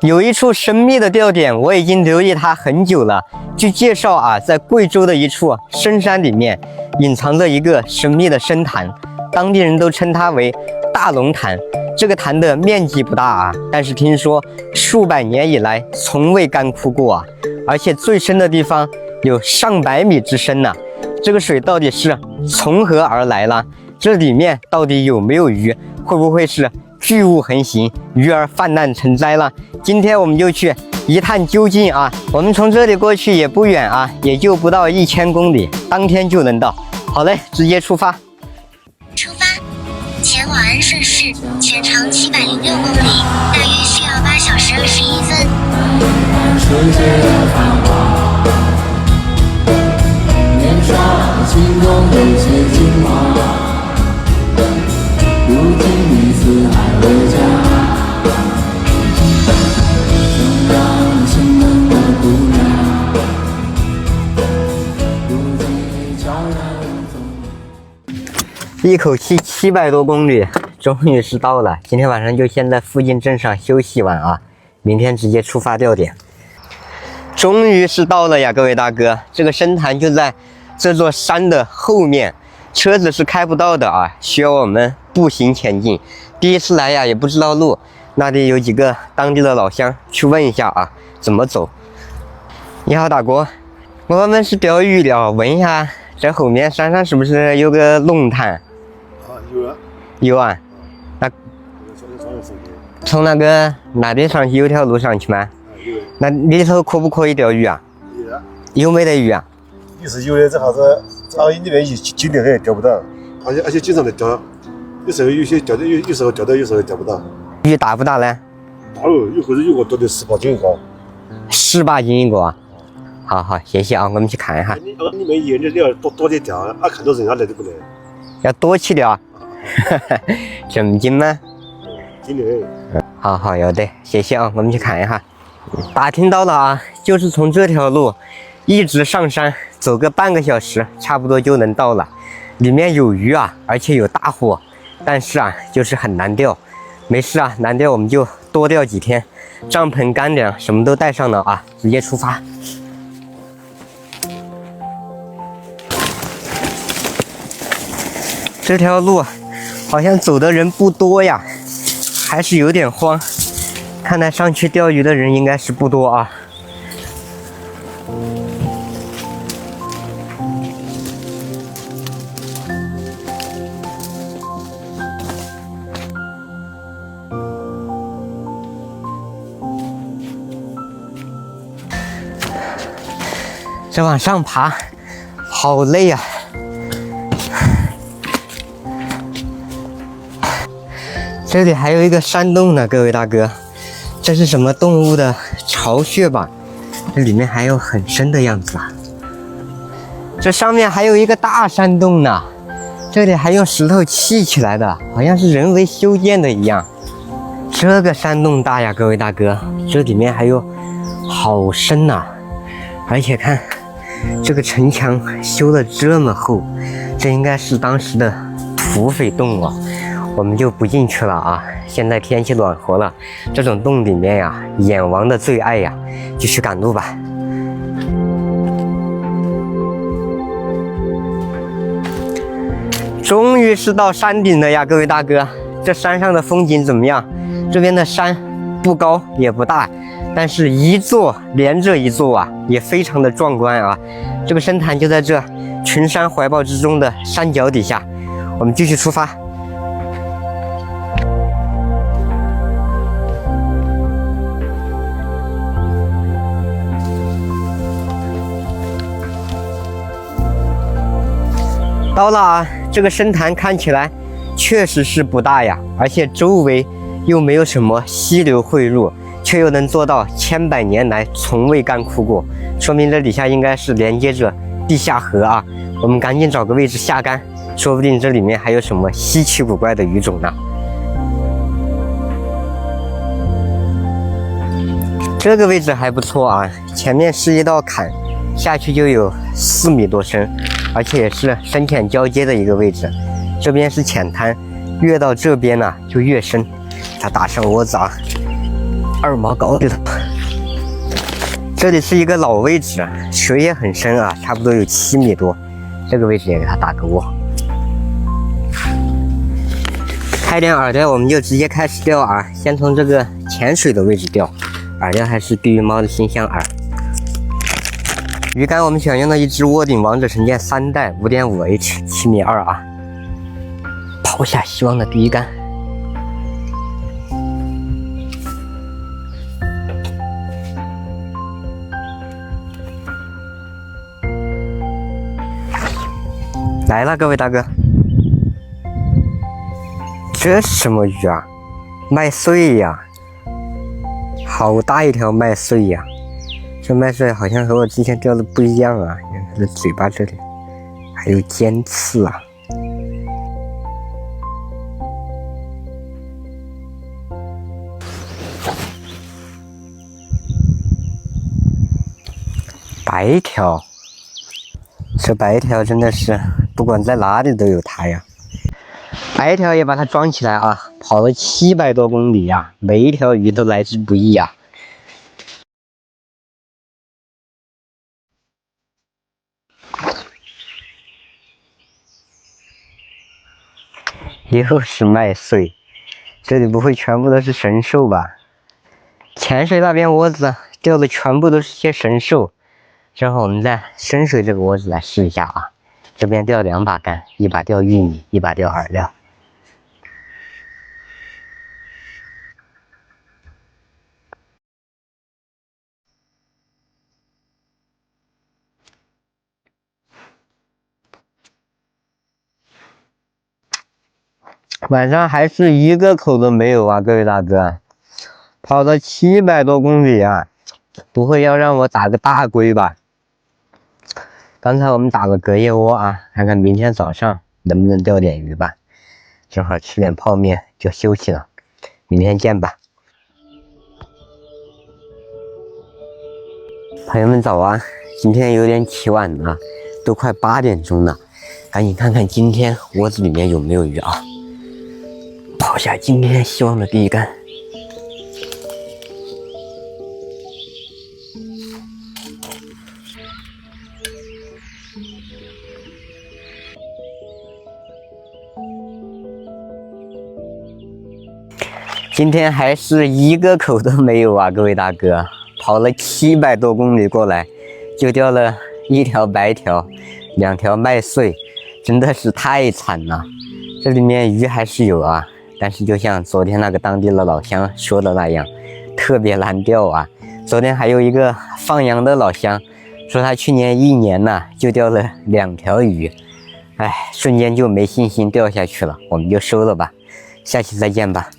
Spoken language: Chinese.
有一处神秘的钓点，我已经留意它很久了。据介绍啊，在贵州的一处深山里面，隐藏着一个神秘的深潭，当地人都称它为大龙潭。这个潭的面积不大啊，但是听说数百年以来从未干枯过啊，而且最深的地方有上百米之深呢。这个水到底是从何而来呢？这里面到底有没有鱼？会不会是巨物横行，鱼儿泛滥成灾了？今天我们就去一探究竟啊！我们从这里过去也不远啊，也就不到1000公里，当天就能到。好嘞，直接出发。出发，前往安顺市，全长706公里，大约需要8小时21分。世界的繁华，年少心中有些惊慌，如今你四海为家。一口气700多公里，终于是到了。今天晚上就先在附近镇上休息晚啊，明天直接出发钓点。终于是到了呀，各位大哥，这个深潭就在这座山的后面，车子是开不到的啊，需要我们步行前进。第一次来呀，也不知道路，那里有几个当地的老乡，去问一下啊，怎么走。你好，大哥，我们是钓鱼的，问一下，这后面山上是不是有个龙潭？有啊，有啊，那从那边上去有条路上去吗？那里头可不可以钓鱼啊？有啊，有没得鱼啊？也是有的，这哈子里面景点很钓不到，而且经常在钓，有时候有些钓的有时候钓到，有时候钓不到。鱼大不大呢？大哦，有或者有个多的18斤一个。18斤一个啊？好好，谢谢啊，我们去看一下。你们沿着钓多点钓，啊，看到人家来都不来。要多起钓啊？正经吗？今年。好好，要得，谢谢啊，我们去看一下。打听到了啊，就是从这条路一直上山，走个半个小时，差不多就能到了。里面有鱼啊，而且有大货，但是啊，就是很难钓。没事啊，难钓我们就多钓几天，帐篷、干粮什么都带上了啊，直接出发。这条路好像走的人不多呀，还是有点慌。看来上去钓鱼的人应该是不多啊。这往上爬，好累呀！这里还有一个山洞呢，各位大哥，这是什么动物的巢穴吧？这里面还有很深的样子啊！这上面还有一个大山洞呢，这里还用石头砌起来的，好像是人为修建的一样。这个山洞大呀，各位大哥，这里面还有好深呐，而且看这个城墙修得这么厚，这应该是当时的土匪洞哦。我们就不进去了啊！现在天气暖和了，这种洞里面呀，眼王的最爱呀，继续赶路吧。终于是到山顶了呀，各位大哥，这山上的风景怎么样？这边的山不高也不大，但是一座连着一座啊，也非常的壮观啊。这个深潭就在这群山怀抱之中的山脚底下，我们继续出发。到了啊，这个深潭看起来确实是不大呀，而且周围又没有什么溪流汇入，却又能做到千百年来从未干枯过，说明这底下应该是连接着地下河啊。我们赶紧找个位置下竿，说不定这里面还有什么稀奇古怪的鱼种呢。这个位置还不错啊，前面是一道坎，下去就有4米多深，而且也是深浅交接的一个位置。这边是浅滩，越到这边呢就越深。它打上窝子啊， 2毛高的。这里是一个老位置，水也很深啊，差不多有7米多。这个位置也给它打个窝。开点饵钓，我们就直接开始钓饵，先从这个浅水的位置钓。饵料还是碧鱼猫的新香饵。鱼竿我们选用了一只窝顶王者神剑3代 5.5H 7.2米啊。抛下希望的第一竿。来了，各位大哥，这是什么鱼啊？麦穗呀，好大一条麦穗呀！这麦穗好像和我之前钓的不一样啊，你看它的嘴巴这里还有尖刺啊。白条。这白条真的是不管在哪里都有它呀！白条也把它装起来啊，跑了700多公里呀，每一条鱼都来之不易呀。又是麦穗，这里不会全部都是神兽吧？浅水那边窝子钓的全部都是些神兽。正好我们在深水这个窝子来试一下啊，这边钓2把竿，一把钓玉米，一把钓饵料。晚上还是一个口都没有啊，各位大哥，跑了700多公里啊，不会要让我打个大龟吧？刚才我们打了隔夜窝啊，看看明天早上能不能钓点鱼吧。正好吃点泡面就休息了，明天见吧。朋友们早啊，今天有点起晚了，都快8点钟了，赶紧看看今天窝子里面有没有鱼啊。抛下今天希望的第一竿。今天还是一个口都没有啊，各位大哥，跑了700多公里过来，就钓了1条白条，2条麦穗，真的是太惨了。这里面鱼还是有啊，但是就像昨天那个当地的老乡说的那样，特别难钓啊。昨天还有一个放羊的老乡说他去年1年呢就钓了2条鱼，哎，瞬间就没信心钓下去了，我们就收了吧，下期再见吧。